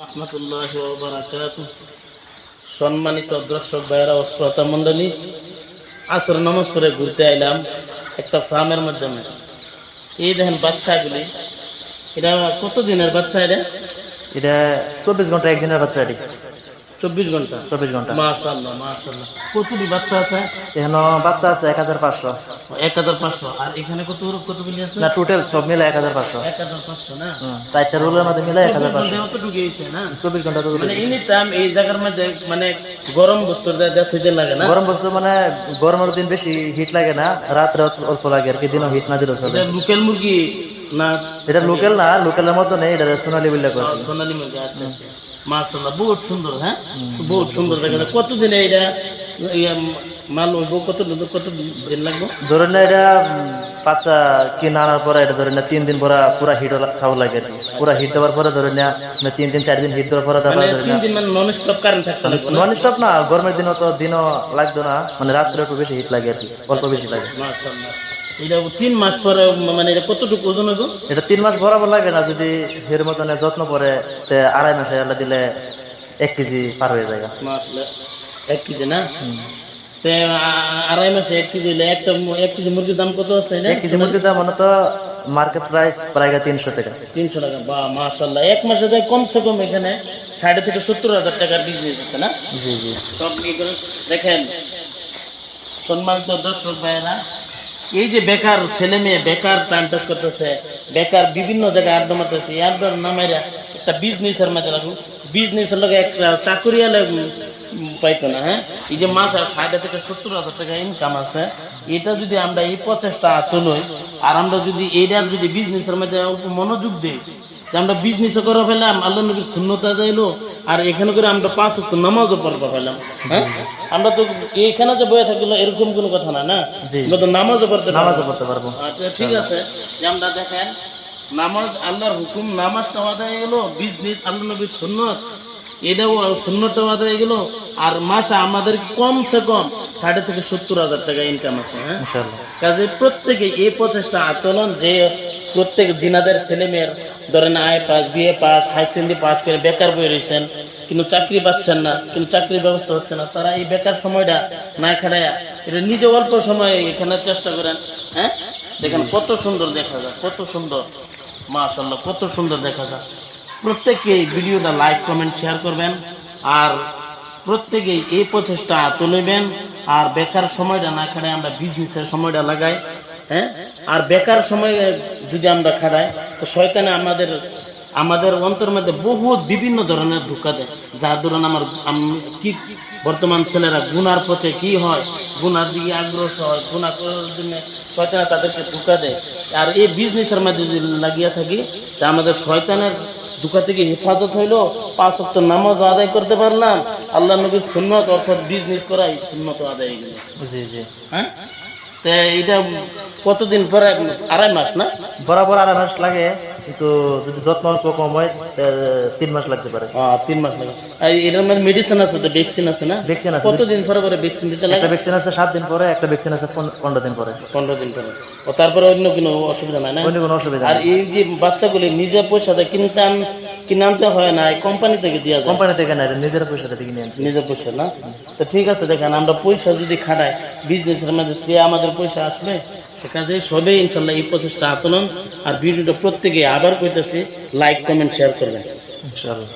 রাহমাতুল্লাহি ওয়া বারাকাতুহু। সম্মানিত দর্শক ভাইরা ও শ্রোতা মণ্ডলী, আসর নামাজ পড়ে ঘুরতে আইলাম একটা ফার্মের মাধ্যমে। এই দেখেন বাচ্চাগুলি, এটা কত দিনের বাচ্চা? এটা 24 ঘন্টা একদিনের বাচ্চা। এটি 24 ঘন্টা। 24 ঘন্টা। মাশাআল্লাহ মাশাআল্লাহ। কতটি বাচ্চা আছে? এখানে বাচ্চা আছে 1500। 1500। আর এখানে কতগুলি আছে? না, টোটাল সব মিলে 1500। 1500 না? চারটা রোলের মধ্যে মিলে 1500। কতটুকু হইছে না? 24 ঘন্টা তো মানে এনি টাইম এই জায়গার মধ্যে মানে গরম বস্তু দেয়া থইতে লাগে না? গরম বস্তু মানে গরমের দিন বেশি হিট লাগে না, রাত্রে অল্প লাগে আর কি, দিনও হিট না দিলেও চলে। এটা লোকাল মুরগি না? এটা লোকাল না, লোকালের মতো নেই, এটা সোনালী বিল্লা করে। সোনালী মুরগি। আচ্ছা আচ্ছা, মাশাআল্লাহ, বহুত সুন্দর। হ্যাঁ, বহুত সুন্দর দেখা যায়। কতদিনে এটা মাল হইব? কত দিন লাগবে? ধরেন না, এটা বাচ্চা কিনে আনার পরে এটা ধরেন না 3 দিন পরে পুরা হিট খাওয়া লাগে আর কি। পুরা হিট দেওয়ার পরে ধরেন না 3-4 দিন হিট দেওয়ার পরে তারপরে ধরেন 3 দিন মানে নন স্টপ কারেন্ট থাকতে লাগবে না? নন স্টপ না, গরমের দিনও তো দিনও লাগতো না, মানে রাত্রে একটু বেশি হিট লাগে আর কি, অল্প বেশি লাগে। মাশাআল্লাহ। এটা 3 মাস পরে মানে এটা কতটুকু ওজন হবে? এটা 3 মাস বরাবর লাগে না, যদি এর মতন যত্ন করে 2.5 মাসে আল্লাহ দিলে 1 কেজি পার হয়ে যায়। মাশাআল্লাহ, 1 কেজি না? 2.5 মাসে 1 কেজি হলে 1 কেজি মুরগির দাম কত আছে? 1 কেজি মুরগির দাম মনে তো মার্কেট প্রাইস প্রায় 300 টাকা। 300 টাকা। বাহ, মাশাআল্লাহ। 1 মাসে তো কমসে কম এখানে 60 থেকে 70,000 টাকার বিজনেস আছে না? জি জি। সব নিয়ে দেখেন সম্মানিত দর্শক ভাইয়েরা, এই যে বেকার ছেলে মেয়ে বেকার টাইম পাস করতেছে, বেকার বিভিন্ন জায়গায় আড্ডা মারতেছে, আড্ডার নামেরা একটা বিজনেসের মাঝে রাখুন। বিজনেসের লোক একটা চাকরিয়ালে পাইতো না। হ্যাঁ, এই যে মাসে 60 থেকে 70,000 টাকা ইনকাম আছে, এটা যদি আমরা এই প্রচেষ্টা তুলই আর আমরা যদি এইটার যদি বিজনেসের মধ্যে অল্প মনোযোগ দিই, যে আমরা বিজনেসও করে ফেলাম, আল্লাহ নবীর সুন্নতা যাইলো, আর এখানে করে আমরা 5 ওয়াক্ত নামাজও পড়তে পেলাম। হ্যাঁ, আমরা তো এইখানে যে বয়ে থাকলো এরকম কোনো কথা না, না? আমরা তো নামাজও পড়তে পারবো। আচ্ছা, ঠিক আছে। যে আমরা দেখেন নামাজ আল্লাহর হুকুম, নামাজটা আদায় গেল, বিজনেস আল্লাহ নবীর সুন্নত, এটাও সুন্নতটাও আদায় গেল, আর মাসে আমাদের কমসে কম 60 থেকে 70,000 টাকা ইনকাম আছে। হ্যাঁ, কাজে প্রত্যেকে এই প্রচেষ্টা আচরণ, যে প্রত্যেক জিনাদের ছেলে মেয়ের ধরেন আয় pass, BA pass, high secondary pass করে বেকার বই রয়েছেন, কিন্তু চাকরি পাচ্ছেন না, কিন্তু চাকরির ব্যবস্থা হচ্ছে না, তারা এই বেকার সময়টা না খাটায়া এটা নিজে অল্প সময় এখানে চেষ্টা করেন। হ্যাঁ, দেখেন কত সুন্দর দেখা যায়, কত সুন্দর, মাশাআল্লাহ, কত সুন্দর দেখা যায়। প্রত্যেকে এই ভিডিওটা লাইক কমেন্ট শেয়ার করবেন, আর প্রত্যেকেই এই প্রচেষ্টা তুলবেন। আর বেকার সময়টা না খাটাই আমরা বিজনেসের সময়টা লাগাই। হ্যাঁ, আর বেকার সময় যদি আমরা খাটাই তো শয়তানে আমাদের অন্তর মধ্যে বহুত বিভিন্ন ধরনের ধোঁকা দেয়, যার ধরুন কি বর্তমান ছেলেরা গুনার পথে কি হয়, গুনার দিকে আগ্রসর হয়, গুনাহ করার জন্য শয়তানে তাদেরকে ধোঁকা দেয়। আর এই বিজনেসের মধ্যে যদি লাগিয়ে থাকি তা আমাদের শয়তানের ধোঁকা থেকে হেফাজত হইলো, 5 ওয়াক্ত নামাজ আদায় করতে পারলাম, আল্লাহ নবীর সুন্নত অর্থাৎ বিজনেস করাই সুন্নত আদায় হয়ে গেল। জি জি। হ্যাঁ, তো এটা কতদিন পরে? 2.5 মাস না? বরাবর 2.5 মাস লাগে, কিন্তু যদি যত্ন অল্প কম হয় 3 মাস লাগতে পারে। 3 মাস লাগে। আর এটার মধ্যে মেডিসিন আছে, তো ভ্যাকসিন আছে না? ভ্যাকসিন আছে। কতদিন পরে ভ্যাকসিন দিতে লাগে? একটা ভ্যাকসিন আছে 7 দিন পরে, একটা ভ্যাকসিন আছে 15 দিন পরে। 15 দিন পরে। ও তারপরে অন্য কোনো অসুবিধা নাই না? অন্য কোনো অসুবিধা আর নেই। এই যে বাচ্চাগুলি নিজে পয়সা দিয়ে কিনে আনতে হয় না, কোম্পানি থেকে দেওয়া যায়? কোম্পানি থেকে না, এটা নিজের পয়সা থেকে নিয়ে আনছি। নিজের পয়সা না? তো ঠিক আছে, দেখেন আমরা পয়সা যদি খাটাই বিজনেসের মধ্যে আমাদের পয়সা আসবে। কাজে সবাই ইনশাল্লাহ এই প্রচেষ্টা আতলন, আর ভিডিওটা প্রত্যেকে আবার কইতেছি লাইক কমেন্ট শেয়ার করবেন ইনশাআল্লাহ।